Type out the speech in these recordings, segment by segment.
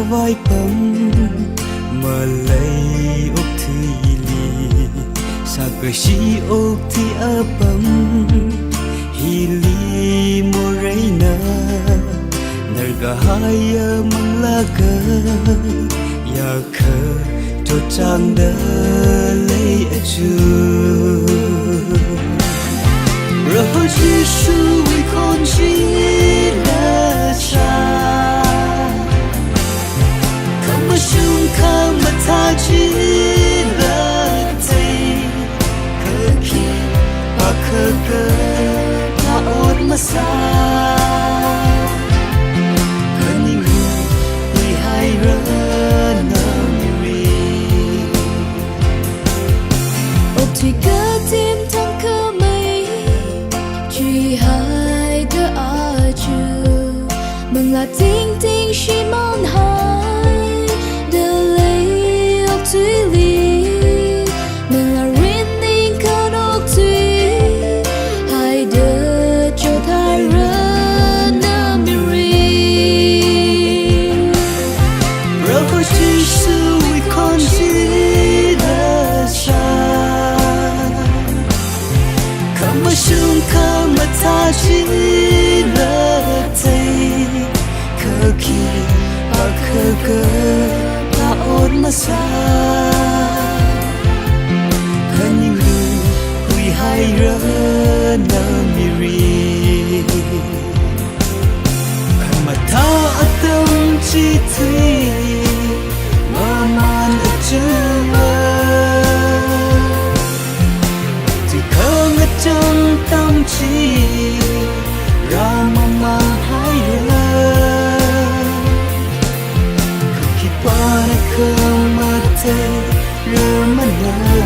vai bấm mà lấy ốc thì lì sa cơ si ốc thì bấm hi li mô rây na nở ga hai mang la cơ ya khờ cho trang đỡ lấy chu rồi Giêsu vì con chỉ là cha không sung không mà tha chỉ là tay cơ khi và cơ cơ ta ổn mà xa cơ những người vì hai rỡ nằm ri ốc thì cơ tim thăng cơ mây truy hai đứa ở trường mừng là tinh tinh chỉ mong hai đứa lấy ốc thủy ly mừng là riêng ninh cơ ốc thủy hai đứa cho thay rỡ nằm ri rồi có Giêsu vì con chỉ là cha không mà sung không mà tha chỉ là tay cơ khi và cơ cơ ta ổn mà xa hơn những người hủy hai rỡ nằm ri không mà tha ở tâm chi thủy mà man ở chân thì không ở trong tâm trí ra mang hai rỡ khi qua đã không mà thế rỡ mà nở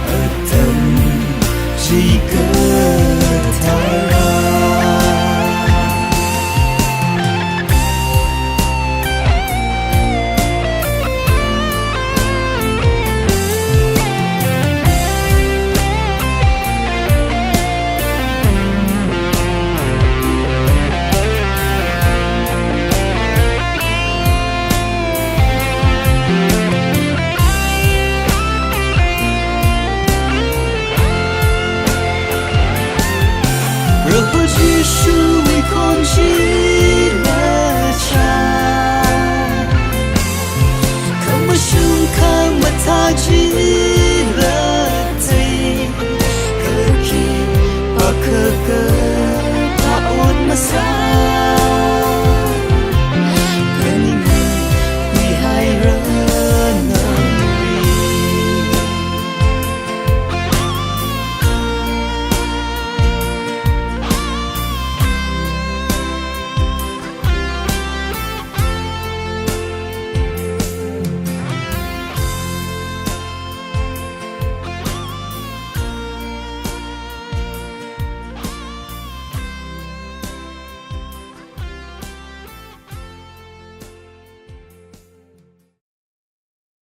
ở tâm chỉ cần